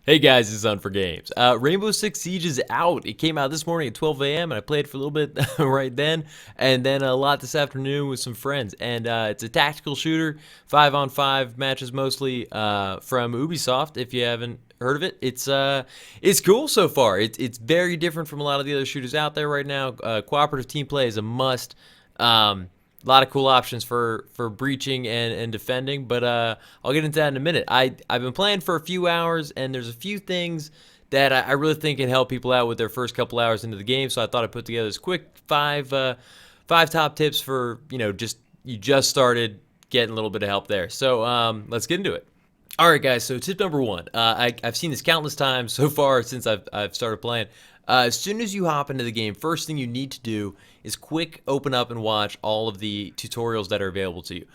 Hey guys, it's on for games. Rainbow Six Siege is out. It came out this morning at 12 a.m. and I played for a little bit right then, and then a lot this afternoon with some friends. And it's a tactical shooter, 5-on-5 matches mostly from Ubisoft. If you haven't heard of it, it's cool so far. It's very different from a lot of the other shooters out there right now. Cooperative team play is a must. A lot of cool options for breaching and defending, but I'll get into that in a minute. I've been playing for a few hours, and there's a few things that I really think can help people out with their first couple hours into the game. So I thought I'd put together this quick five top tips for you just started getting a little bit of help there. So let's get into it. All right, guys. So tip number one, I've seen this countless times so far since I've started playing. As soon as you hop into the game, first thing you need to do is quick open up and watch all of the tutorials that are available to you.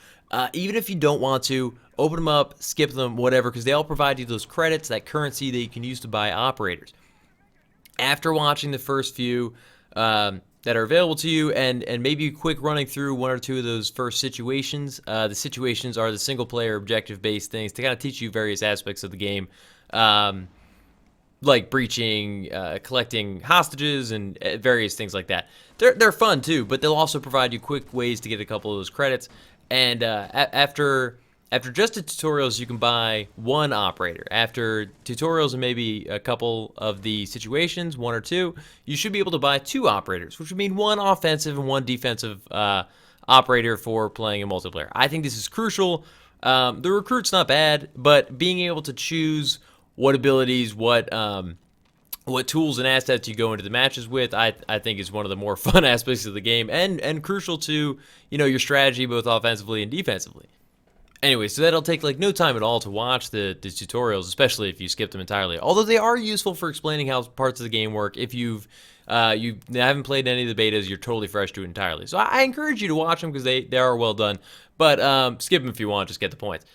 Even if you don't want to, open them up, skip them, whatever, because they all provide you those credits, that currency that you can use to buy operators. After watching the first few that are available to you, and maybe quick running through one or two of those first situations. The situations are the single player objective based things to kind of teach you various aspects of the game. Like breaching, collecting hostages, and various things like that. They're fun too, but they'll also provide you quick ways to get a couple of those credits. And after just the tutorials, you can buy one operator. After tutorials and maybe a couple of the situations, one or two, you should be able to buy two operators, which would mean one offensive and one defensive operator for playing in multiplayer. I think this is crucial. The recruit's not bad, but being able to choose what abilities, what tools and assets you go into the matches with, I think is one of the more fun aspects of the game, and crucial to your strategy both offensively and defensively. Anyway, so that'll take like no time at all to watch the tutorials, especially if you skip them entirely. Although they are useful for explaining how parts of the game work. If you haven't played any of the betas, you're totally fresh to it entirely. So I encourage you to watch them because they are well done. But skip them if you want, just get the points.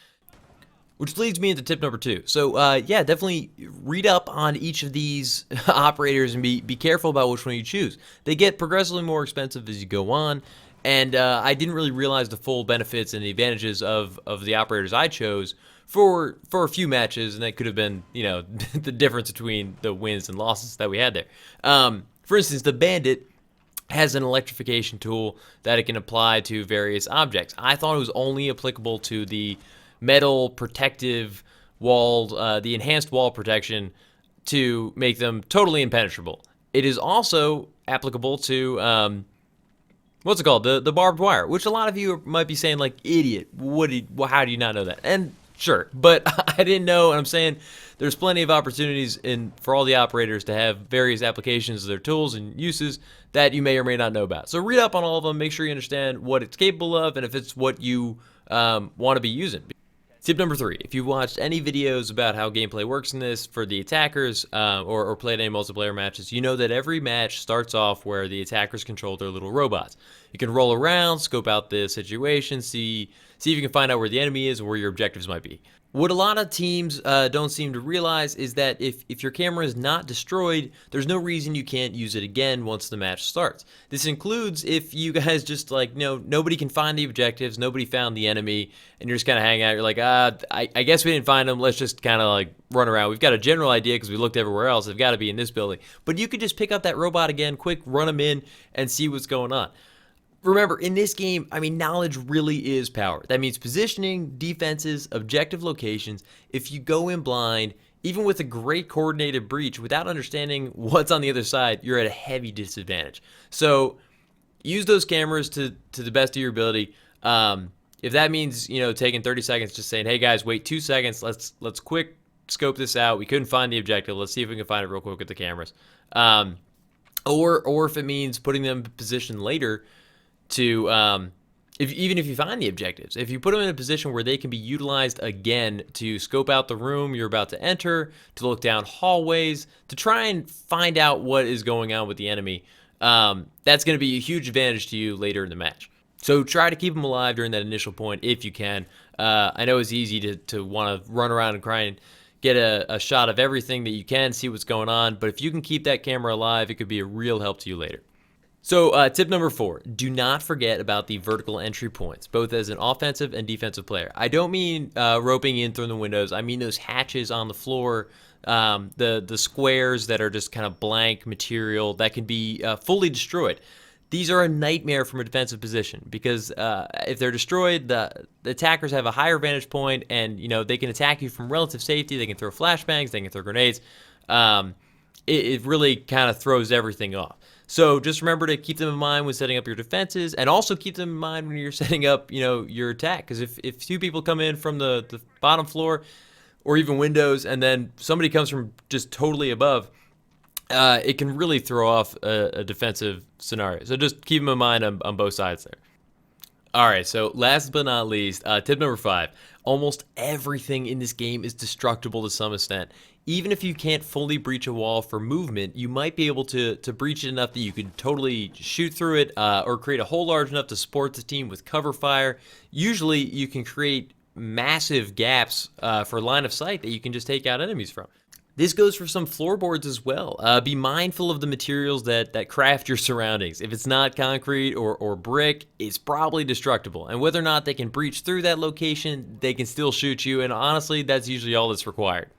Which leads me into tip number two. So yeah, definitely read up on each of these operators and be careful about which one you choose. They get progressively more expensive as you go on, and I didn't really realize the full benefits and the advantages of the operators I chose for a few matches, and that could have been the difference between the wins and losses that we had there. For instance, the bandit has an electrification tool that it can apply to various objects. I thought it was only applicable to the metal protective wall, the enhanced wall protection to make them totally impenetrable. It is also applicable to what's it called, the barbed wire, which a lot of you might be saying like, idiot, how do you not know that? And sure, but I didn't know, and I'm saying there's plenty of opportunities for all the operators to have various applications of their tools and uses that you may or may not know about. So read up on all of them, make sure you understand what it's capable of, and if it's what you want to be using. Tip number three, if you've watched any videos about how gameplay works in this for the attackers or played any multiplayer matches, you know that every match starts off where the attackers control their little robots. You can roll around, scope out the situation, see if you can find out where the enemy is and where your objectives might be. What a lot of teams don't seem to realize is that if your camera is not destroyed, there's no reason you can't use it again once the match starts. This includes if you guys just nobody can find the objectives, nobody found the enemy, and you're just kind of hanging out. You're like, I guess we didn't find them. Let's just kind of like run around. We've got a general idea because we looked everywhere else. They've got to be in this building. But you could just pick up that robot again, quick, run them in, and see what's going on. Remember, in this game, knowledge really is power. That means positioning, defenses, objective locations. If you go in blind, even with a great coordinated breach, without understanding what's on the other side, you're at a heavy disadvantage. So use those cameras to the best of your ability. If that means taking 30 seconds, just saying, hey guys, wait 2 seconds. Let's quick scope this out. We couldn't find the objective. Let's see if we can find it real quick with the cameras. Or if it means putting them in position later to even if you find the objectives, if you put them in a position where they can be utilized again to scope out the room you're about to enter, to look down hallways, to try and find out what is going on with the enemy, that's going to be a huge advantage to you later in the match. So try to keep them alive during that initial point if you can. I know it's easy to want to run around and try and get a shot of everything that you can, see what's going on, but if you can keep that camera alive, it could be a real help to you later. So tip number 4, do not forget about the vertical entry points, both as an offensive and defensive player. I don't mean roping in through the windows. I mean those hatches on the floor, the squares that are just kind of blank material that can be fully destroyed. These are a nightmare from a defensive position because if they're destroyed, the attackers have a higher vantage point, and they can attack you from relative safety. They can throw flashbangs, they can throw grenades. It really kind of throws everything off. So just remember to keep them in mind when setting up your defenses, and also keep them in mind when you're setting up, your attack. Because if two people come in from the bottom floor, or even windows, and then somebody comes from just totally above, it can really throw off a defensive scenario. So just keep them in mind on both sides there. All right, so last but not least, tip number 5. Almost everything in this game is destructible to some extent. Even if you can't fully breach a wall for movement, you might be able to breach it enough that you could totally shoot through it, or create a hole large enough to support the team with cover fire. Usually, you can create massive gaps for line of sight that you can just take out enemies from. This goes for some floorboards as well. Be mindful of the materials that craft your surroundings. If it's not concrete or brick, it's probably destructible. And whether or not they can breach through that location, they can still shoot you. And honestly, that's usually all that's required.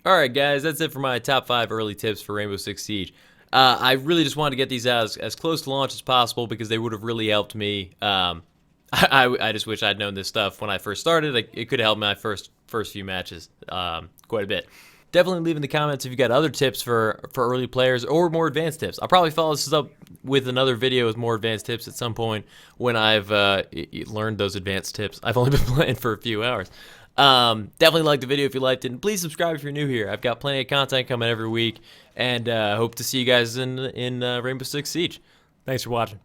Alright guys, that's it for my top 5 early tips for Rainbow Six Siege. I really just wanted to get these out as close to launch as possible because they would have really helped me. I just wish I'd known this stuff when I first started. It could have helped my first few matches quite a bit. Definitely leave in the comments if you got other tips for early players or more advanced tips. I'll probably follow this up with another video with more advanced tips at some point when I've learned those advanced tips. I've only been playing for a few hours. Definitely like the video if you liked it, and please subscribe if you're new here. I've got plenty of content coming every week, and hope to see you guys in Rainbow Six Siege. Thanks for watching.